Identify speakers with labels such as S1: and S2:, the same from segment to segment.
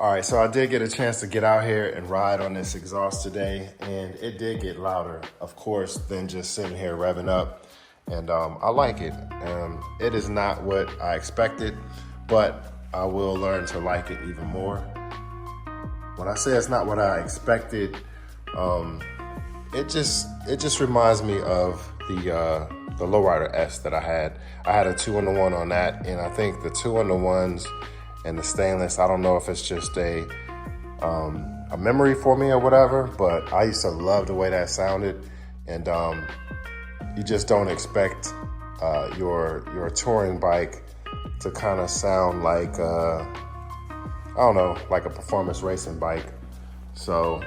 S1: All right, so I did get a chance to get out here and ride on this exhaust today, and it did get louder, of course, than just sitting here revving up. And I like it. It is not what I expected, but I will learn to like it even more. When I say it's not what I expected, it just reminds me of the Lowrider S that I had. I had a 2-in-1 on that, and I think the 2-in-1s and the stainless, I don't know if it's just a memory for me or whatever, but I used to love the way that sounded. And you just don't expect your touring bike to kind of sound like, I don't know, like a performance racing bike. So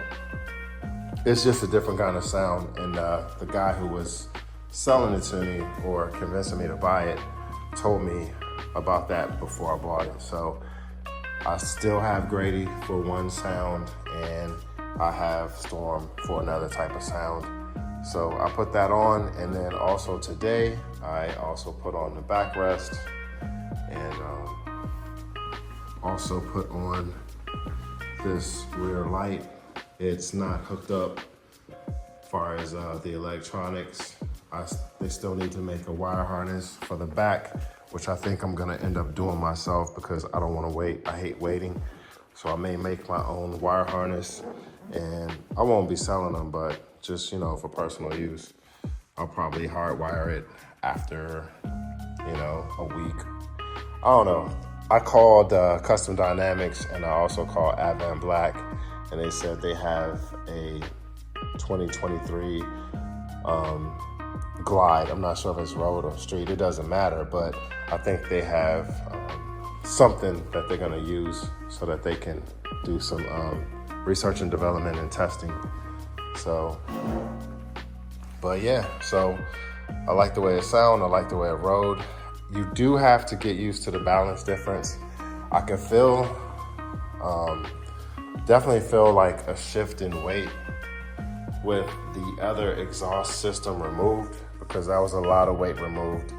S1: it's just a different kind of sound. And the guy who was selling it to me or convincing me to buy it told me about that before I bought it. So I still have Grady for one sound, and I have Storm for another type of sound. So I put that on, and then also today I also put on the backrest, and also put on this rear light. It's not hooked up as far as the electronics. They still need to make a wire harness for the back, which I think I'm gonna end up doing myself because I don't wanna wait. I hate waiting. So I may make my own wire harness, and I won't be selling them, but just, for personal use. I'll probably hardwire it after, a week. I don't know. I called Custom Dynamics, and I also called Advan Black, and they said they have a 2023 Glide. I'm not sure if it's road or street, it doesn't matter, but I think they have something that they're gonna use so that they can do some research and development and testing. So, but yeah, so I like the way it sounds, I like the way it rode. You do have to get used to the balance difference. I can feel, definitely feel like a shift in weight with the other exhaust system removed, because that was a lot of weight removed.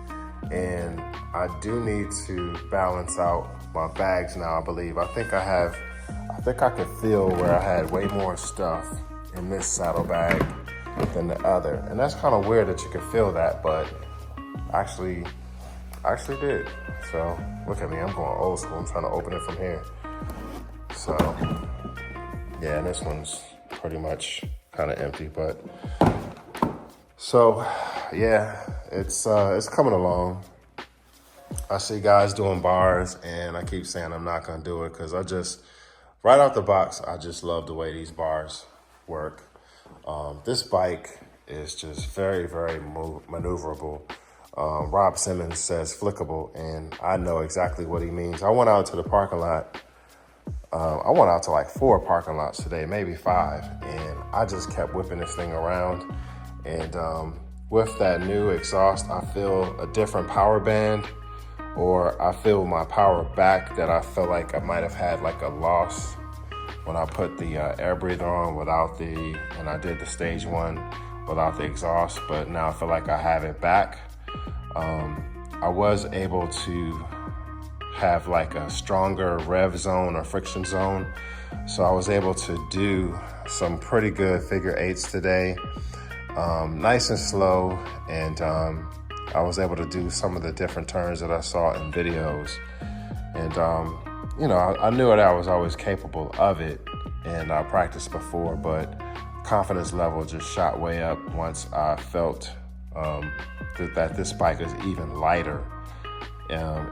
S1: And I do need to balance out my bags now, I believe. I think I could feel where I had way more stuff in this saddlebag than the other. And that's kind of weird that you could feel that, but I actually did. So look at me, I'm going old school. I'm trying to open it from here. So yeah, and this one's pretty much kind of empty, but so yeah, it's coming along. I see guys doing bars, and I keep saying I'm not gonna do it because right out the box, I just love the way these bars work. This bike is just very, very maneuverable. Rob Simmons says flickable, and I know exactly what he means. I went out to the parking lot. I went out to like 4 parking lots today, maybe 5, and I just kept whipping this thing around. And with that new exhaust, I feel a different power band, or I feel my power back that I felt like I might have had like a loss when I put the air breather on and I did the stage 1 without the exhaust, but now I feel like I have it back. I was able to have like a stronger rev zone or friction zone. So I was able to do some pretty good figure 8s today, nice and slow. And I was able to do some of the different turns that I saw in videos. And, I knew that I was always capable of it, and I practiced before, but confidence level just shot way up once I felt that this bike is even lighter.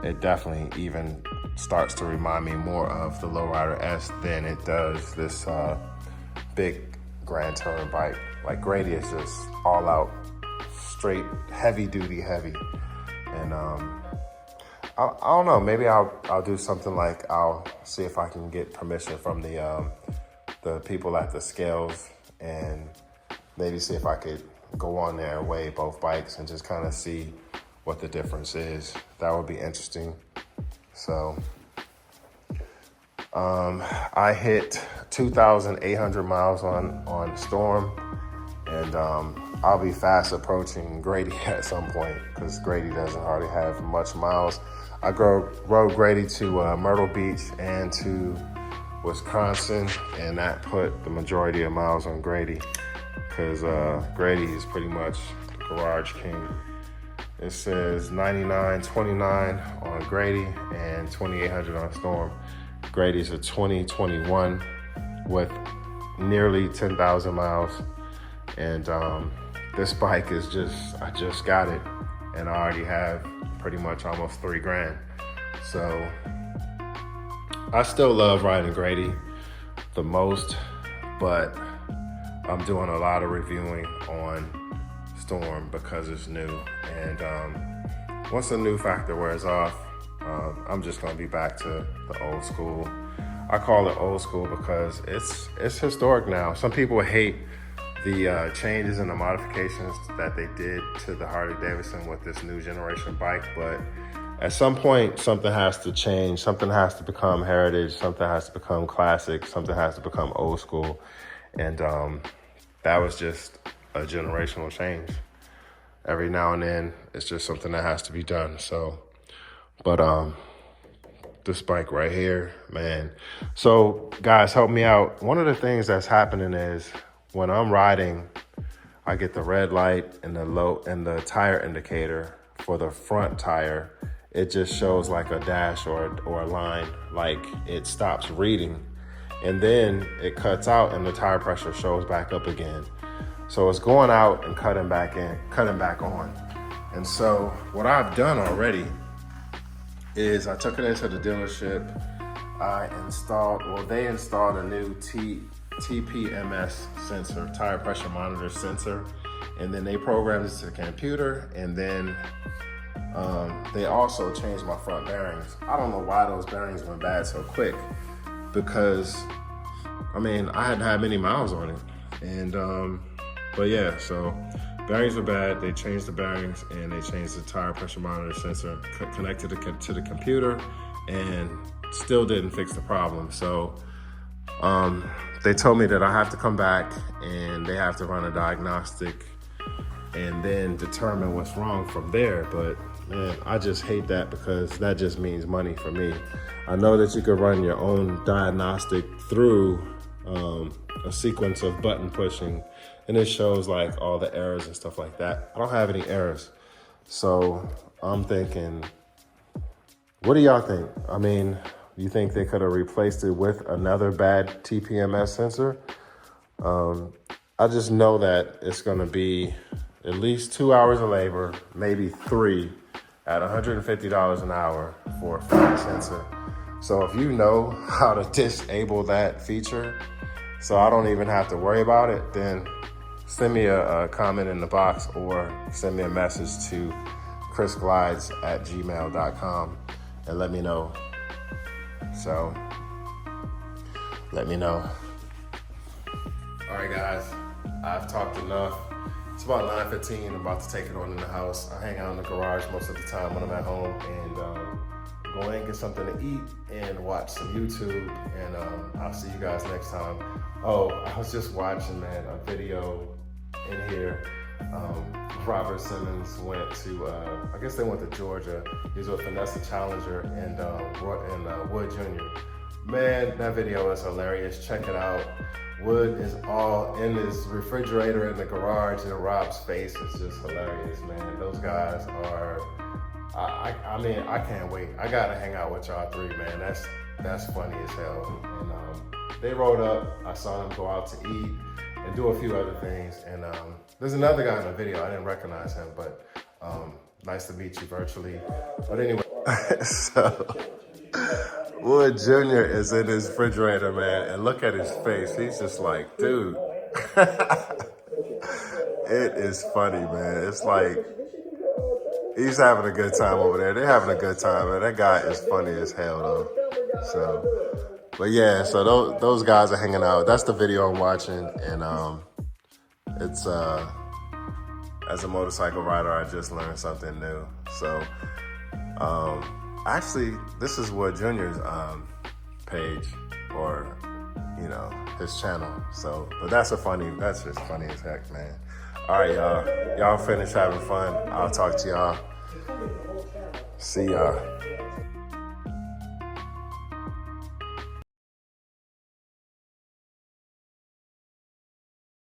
S1: It definitely even starts to remind me more of the Lowrider S than it does this big Grand Touring bike. Like Grady is just all out, straight, heavy duty heavy. And I don't know, maybe I'll do something like, I'll see if I can get permission from the people at the scales, and maybe see if I could go on there and weigh both bikes and just kind of see what the difference is. That would be interesting. So I hit 2,800 miles on Storm, and I'll be fast approaching Grady at some point, because Grady doesn't hardly have much miles. I rode Grady to Myrtle Beach and to Wisconsin, and that put the majority of miles on Grady, because Grady is pretty much the garage king. It says 9929 on Grady and 2800 on Storm. Grady's a 2021 with nearly 10,000 miles. And this bike is I just got it, and I already have pretty much almost $3,000. So I still love riding Grady the most, but I'm doing a lot of reviewing on Storm because it's new. And once the new factor wears off, I'm just gonna be back to the old school. I call it old school because it's historic now. Some people hate the changes and the modifications that they did to the Harley-Davidson with this new generation bike, but at some point, something has to change. Something has to become heritage. Something has to become classic. Something has to become old school. And that was just a generational change. Every now and then, it's just something that has to be done. So, but this bike right here, man. So guys, help me out. One of the things that's happening is when I'm riding, I get the red light and the tire indicator for the front tire. It just shows like a dash or a line, like it stops reading, and then it cuts out and the tire pressure shows back up again. So it's going out and cutting back on. And so what I've done already is I took it into the dealership. They installed a new TPMS sensor, tire pressure monitor sensor, and then they programmed it to the computer, and then they also changed my front bearings. I don't know why those bearings went bad so quick, because I mean, I hadn't had many miles on it. And but yeah, so bearings were bad. They changed the bearings and they changed the tire pressure monitor sensor, connected to the computer, and still didn't fix the problem. So they told me that I have to come back and they have to run a diagnostic and then determine what's wrong from there. But man, I just hate that, because that just means money for me. I know that you could run your own diagnostic through a sequence of button pushing, and it shows like all the errors and stuff like that. I don't have any errors. So I'm thinking, what do y'all think? I mean, you think they could have replaced it with another bad TPMS sensor? I just know that it's gonna be at least 2 hours of labor, maybe 3, at $150 an hour for a front sensor. So if you know how to disable that feature, so I don't even have to worry about it, then send me a comment in the box or send me a message to chrisglides@gmail.com and let me know. So let me know. All right, guys, I've talked enough. It's about 9:15. I'm about to take it on in the house. I hang out in the garage most of the time when I'm at home, and go in and get something to eat and watch some YouTube, and I'll see you guys next time. Oh, I was just watching, man, a video in here. Robert Simmons went to, I guess they went to Georgia. He was with Vanessa Challenger and Wood Jr. Man, that video is hilarious. Check it out. Wood is all in his refrigerator in the garage, and Rob's face is just hilarious, man. Those guys are, I mean, I can't wait. I gotta hang out with y'all three, man. That's funny as hell. And they rode up. I saw them go out to eat and do a few other things. And there's another guy in the video. I didn't recognize him, but nice to meet you virtually. But anyway, so Wood Jr. is in his refrigerator, man, and look at his face. He's just like, dude. It is funny, man. It's like, he's having a good time over there. They're having a good time, man. That guy is funny as hell, though. So, but yeah, so those guys are hanging out. That's the video I'm watching, and it's as a motorcycle rider, I just learned something new. So, actually, this is Wood Jr.'s page, or his channel. So, but that's just funny as heck, man. All right, y'all finish having fun. I'll talk to y'all. See y'all.